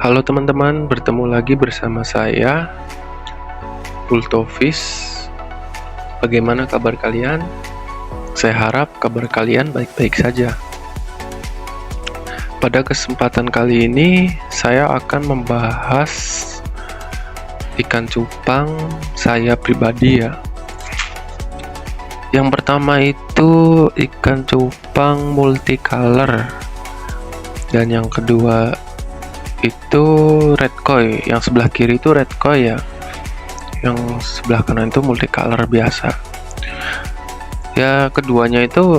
Halo teman-teman, bertemu lagi bersama saya, Pultovis. Bagaimana kabar kalian? Saya harap kabar kalian baik-baik saja. Pada kesempatan kali ini, saya akan membahas ikan cupang saya pribadi ya. Yang pertama itu ikan cupang multicolor, dan yang kedua itu red koi. Yang sebelah kiri itu red koi ya, yang sebelah kanan itu multicolor biasa ya. Keduanya itu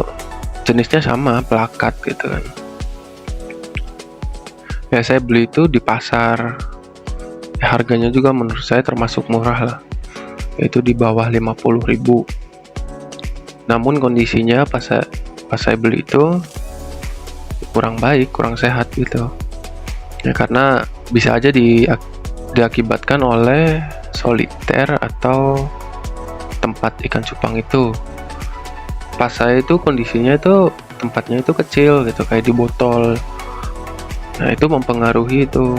jenisnya sama, plakat gitu kan ya. Saya beli itu di pasar ya, harganya juga menurut saya termasuk murah lah, yaitu di bawah 50.000. Namun kondisinya pas saya beli itu kurang baik, kurang sehat gitu ya, karena bisa aja diakibatkan oleh soliter atau tempat ikan cupang itu. Pas saya itu kondisinya itu tempatnya itu kecil gitu, kayak di botol. Nah itu mempengaruhi itu,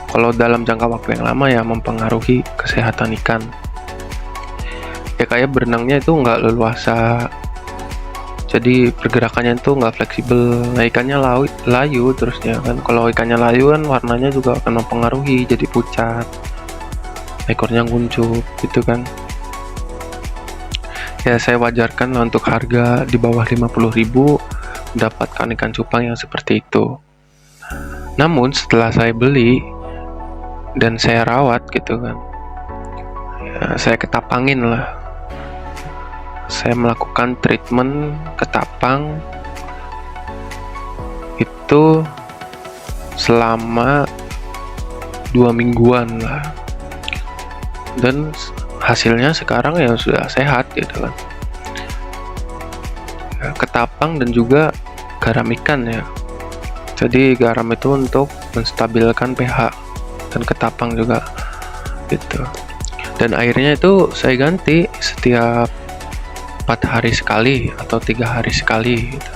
kalau dalam jangka waktu yang lama ya, mempengaruhi kesehatan ikan ya. Kayak berenangnya itu nggak leluasa, jadi pergerakannya itu nggak fleksibel. Nah ikannya layu terusnya kan. Kalau ikannya layu kan warnanya juga akan mempengaruhi, jadi pucat, ekornya nguncup gitu kan ya. Saya wajarkan lah untuk harga di bawah 50.000 mendapatkan ikan cupang yang seperti itu. Namun setelah saya beli dan saya rawat gitu kan ya, saya ketapangin lah. Saya melakukan treatment ketapang itu selama 2 mingguan lah, dan hasilnya sekarang ya sudah sehat gitu kan ya, ketapang dan juga garam ikan ya. Jadi garam itu untuk menstabilkan pH, dan ketapang juga gitu. Dan airnya itu saya ganti setiap 4 hari sekali atau 3 hari sekali gitu.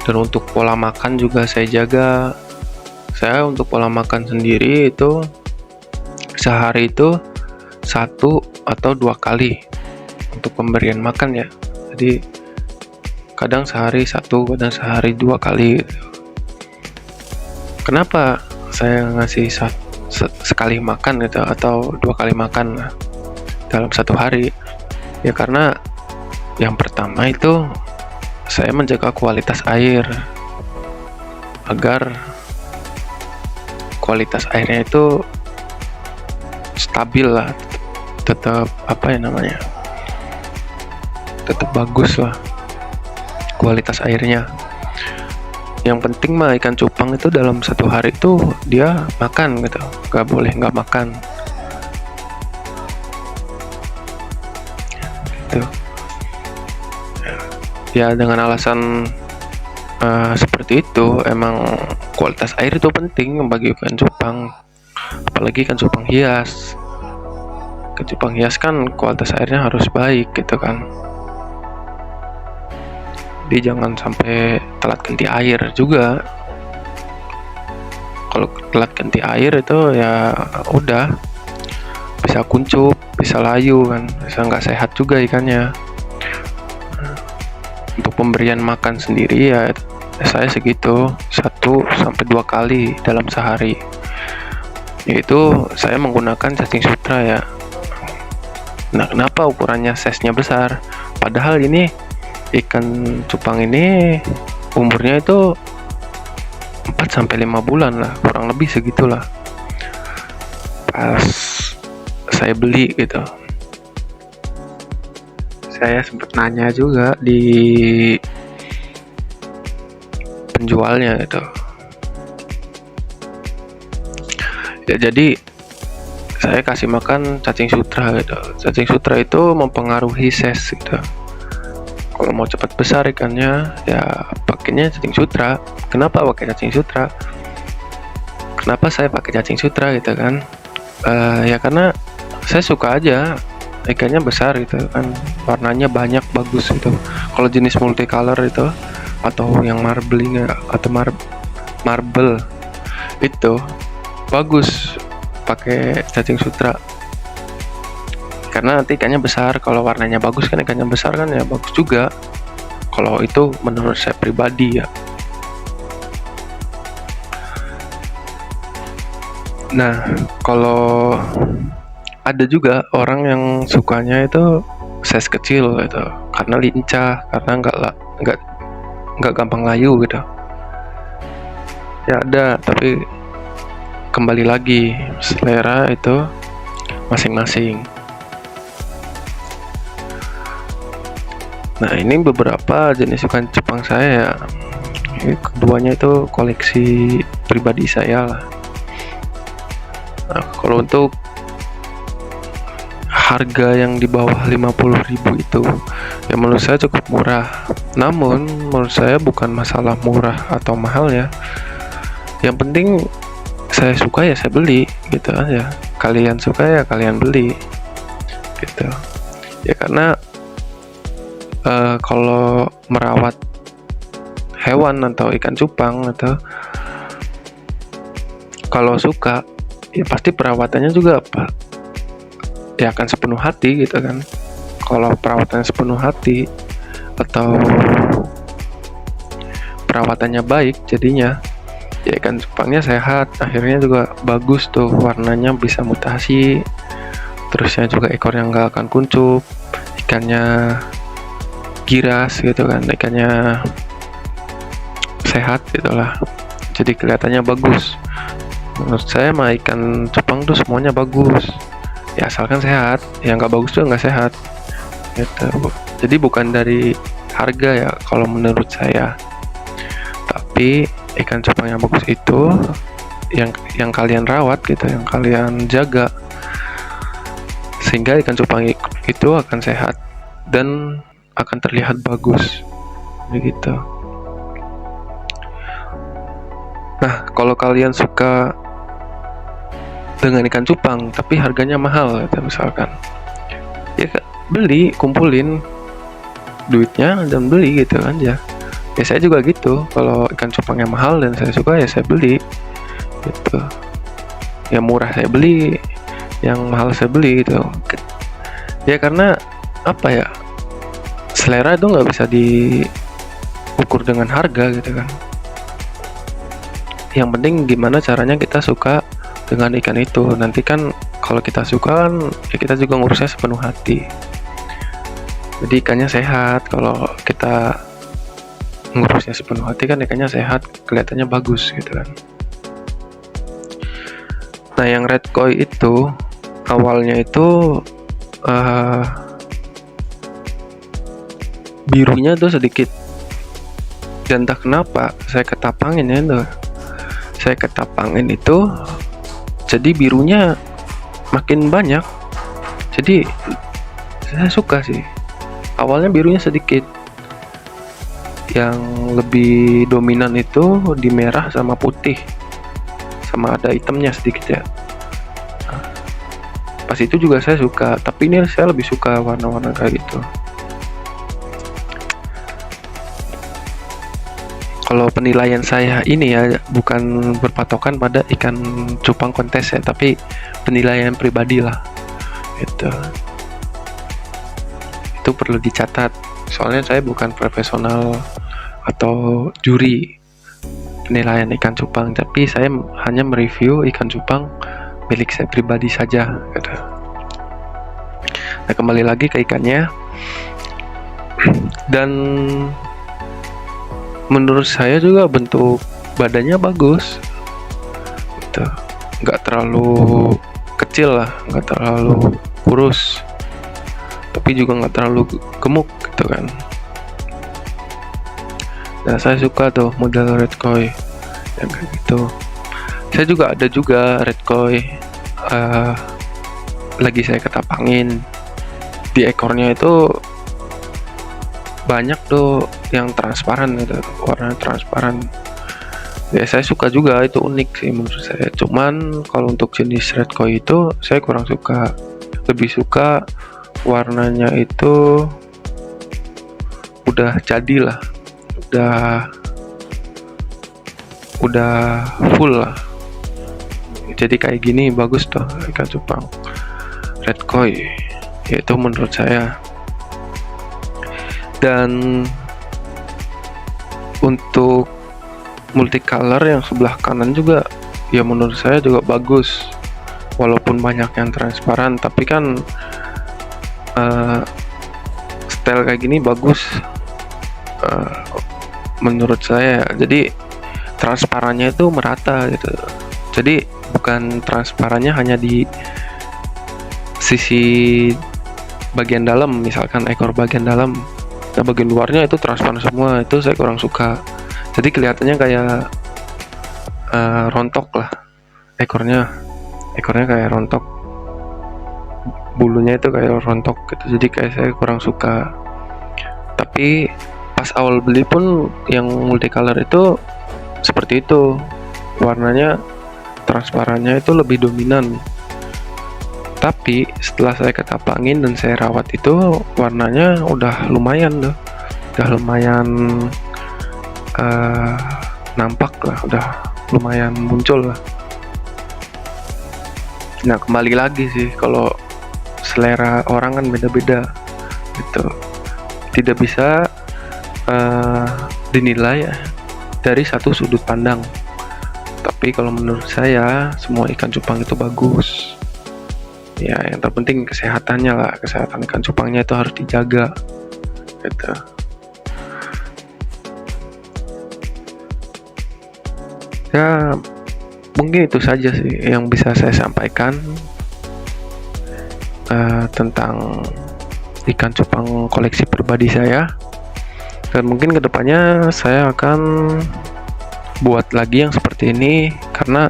Dan untuk pola makan juga saya jaga. Saya untuk pola makan sendiri itu sehari itu 1 atau 2 kali untuk pemberian makan ya. Jadi kadang sehari 1, kadang sehari 2 kali gitu. Kenapa saya ngasih sekali makan gitu atau 2 kali makan lah dalam 1 hari ya? Karena yang pertama itu saya menjaga kualitas air, agar kualitas airnya itu stabil lah, tetap tetap bagus lah kualitas airnya. Yang penting mah ikan cupang itu dalam 1 hari itu dia makan gitu, gak boleh nggak makan gitu ya. Dengan alasan seperti itu, emang kualitas air itu penting bagi ikan cupang, apalagi ikan cupang hias. Ikan cupang hias kan kualitas airnya harus baik gitu kan. Jadi jangan sampai telat ganti air juga. Kalau telat ganti air itu ya udah, bisa kuncup, bisa layu kan, bisa nggak sehat juga ikannya. Untuk pemberian makan sendiri ya saya segitu, 1-2 kali dalam sehari. Yaitu saya menggunakan cacing sutra ya. Nah kenapa ukurannya size-nya besar? Padahal ini ikan cupang ini umurnya itu 4-5 bulan lah, kurang lebih segitulah pas saya beli gitu. Saya sempat nanya juga di penjualnya gitu ya. Jadi saya kasih makan cacing sutra gitu. Cacing sutra itu mempengaruhi size gitu. Kalau mau cepat besar ikannya ya pakainya cacing sutra. Kenapa pakai cacing sutra? Kenapa saya pakai cacing sutra gitu kan? Ya karena saya suka aja ikannya besar gitu kan, warnanya banyak, bagus gitu. Kalau jenis multicolor itu atau yang marbling atau marble itu bagus pakai cacing sutra, karena nanti ikannya besar. Kalau warnanya bagus kan, ikannya besar kan, ya bagus juga. Kalau itu menurut saya pribadi ya. Nah, kalau ada juga orang yang sukanya itu size kecil gitu, karena lincah, karena nggak gampang layu gitu. Ya ada, tapi kembali lagi selera itu masing-masing. Nah, ini beberapa jenis ikan cupang saya. Ini keduanya itu koleksi pribadi saya lah. Nah, kalau untuk harga yang di bawah 50.000 itu ya menurut saya cukup murah. Namun menurut saya bukan masalah murah atau mahal ya. Yang penting saya suka ya saya beli gitu aja. Kalian suka ya kalian beli gitu. Ya karena kalau merawat hewan atau ikan cupang atau kalau suka ya pasti perawatannya juga ya akan sepenuh hati gitu kan. Kalau perawatannya sepenuh hati atau perawatannya baik, jadinya ya ikan cupangnya sehat, akhirnya juga bagus tuh, warnanya bisa mutasi, terusnya juga ekornya nggak akan kuncup, ikannya giras gitu kan, ikannya sehat gitulah, jadi kelihatannya bagus. Menurut saya mah ikan cupang tuh semuanya bagus ya, asalkan sehat. Yang nggak bagus tuh nggak sehat gitu. Jadi bukan dari harga ya kalau menurut saya, tapi ikan cupang yang bagus itu yang kalian rawat gitu, yang kalian jaga, sehingga ikan cupang itu akan sehat dan akan terlihat bagus begitu. Nah, kalau kalian suka dengan ikan cupang tapi harganya mahal gitu misalkan, ya beli, kumpulin duitnya dan beli gitu kan ya. Ya saya juga gitu, kalau ikan cupangnya mahal dan saya suka ya saya beli gitu. Yang murah saya beli, yang mahal saya beli gitu. Ya karena apa ya, selera itu nggak bisa diukur dengan harga gitu kan. Yang penting gimana caranya kita suka dengan ikan itu. Nanti kan kalau kita suka kan ya kita juga ngurusnya sepenuh hati, jadi ikannya sehat. Kalau kita ngurusnya sepenuh hati kan ikannya sehat, kelihatannya bagus gitu kan. Nah, yang red koi itu awalnya itu birunya tuh sedikit, dan entah kenapa saya ketapangin itu jadi birunya makin banyak. Jadi saya suka sih. Awalnya birunya sedikit, yang lebih dominan itu di merah sama putih, sama ada hitamnya sedikit ya. Pas itu juga saya suka, tapi ini saya lebih suka warna-warna kayak gitu. Kalau penilaian saya ini ya bukan berpatokan pada ikan cupang kontes ya, tapi penilaian pribadi lah gitu. Itu perlu dicatat, soalnya saya bukan profesional atau juri penilaian ikan cupang, tapi saya hanya mereview ikan cupang milik saya pribadi saja gitu. Nah, kembali lagi ke ikannya, dan menurut saya juga bentuk badannya bagus gitu, nggak terlalu kecil lah, nggak terlalu kurus, tapi juga nggak terlalu gemuk gitu kan. Nah, saya suka tuh model red koi yang kayak gitu. Saya juga ada red koi lagi saya ketapangin, di ekornya itu banyak tuh yang transparan gitu, warna transparan. Ya saya suka juga, itu unik sih menurut saya. Cuman kalau untuk jenis red koi itu saya kurang suka, lebih suka warnanya itu udah jadi lah, udah full lah jadi kayak gini bagus tuh ikan cupang red koi, yaitu menurut saya. Dan untuk multicolor yang sebelah kanan juga ya menurut saya juga bagus, walaupun banyak yang transparan, tapi kan style kayak gini bagus menurut saya. Jadi transparannya itu merata gitu, jadi bukan transparannya hanya di sisi bagian dalam, misalkan ekor bagian dalam, nah bagian luarnya itu transparan semua, itu saya kurang suka. Jadi kelihatannya kayak rontok lah, ekornya kayak rontok, bulunya itu kayak rontok gitu, jadi kayak saya kurang suka. Tapi pas awal beli pun yang multicolor itu seperti itu, warnanya transparannya itu lebih dominan. Tapi setelah saya ketaplangin dan saya rawat itu warnanya udah lumayan tuh, udah lumayan nampak lah, udah lumayan muncul lah. Nah kembali lagi sih, kalau selera orang kan beda-beda gitu, tidak bisa dinilai dari satu sudut pandang. Tapi kalau menurut saya semua ikan cupang itu bagus ya, yang terpenting kesehatannya lah, kesehatan ikan cupangnya itu harus dijaga gitu. Ya mungkin itu saja sih yang bisa saya sampaikan tentang ikan cupang koleksi pribadi saya. Dan mungkin kedepannya saya akan buat lagi yang seperti ini, karena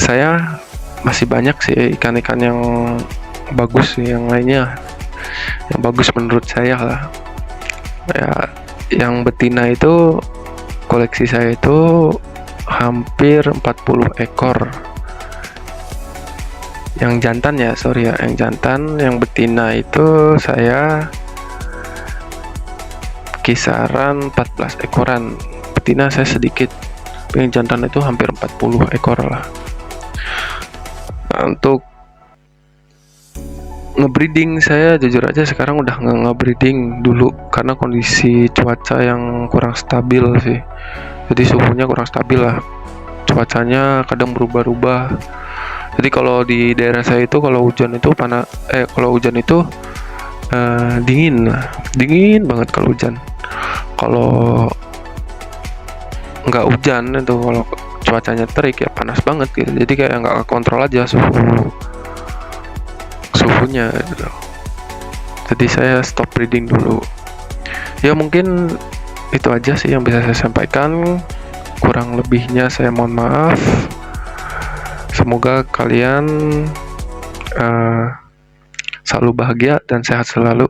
saya masih banyak sih ikan-ikan yang bagus, yang lainnya yang bagus menurut saya lah ya. Yang betina itu koleksi saya itu hampir 40 ekor. Yang jantan ya, sorry ya, yang jantan. Yang betina itu saya kisaran 14 ekoran. Betina saya sedikit, yang jantan itu hampir 40 ekor lah. Nah, untuk ngebreeding saya jujur aja sekarang udah nggak ngebreeding dulu, karena kondisi cuaca yang kurang stabil sih. Jadi suhunya kurang stabil lah, cuacanya kadang berubah-ubah. Jadi kalau di daerah saya itu kalau hujan itu kalau hujan itu dingin banget kalau hujan. Kalau nggak hujan itu, kalau cuacanya terik ya panas banget gitu. Jadi kayak nggak kontrol aja suhunya gitu. Jadi saya stop breeding dulu. Ya mungkin itu aja sih yang bisa saya sampaikan. Kurang lebihnya saya mohon maaf. Semoga kalian selalu bahagia dan sehat selalu.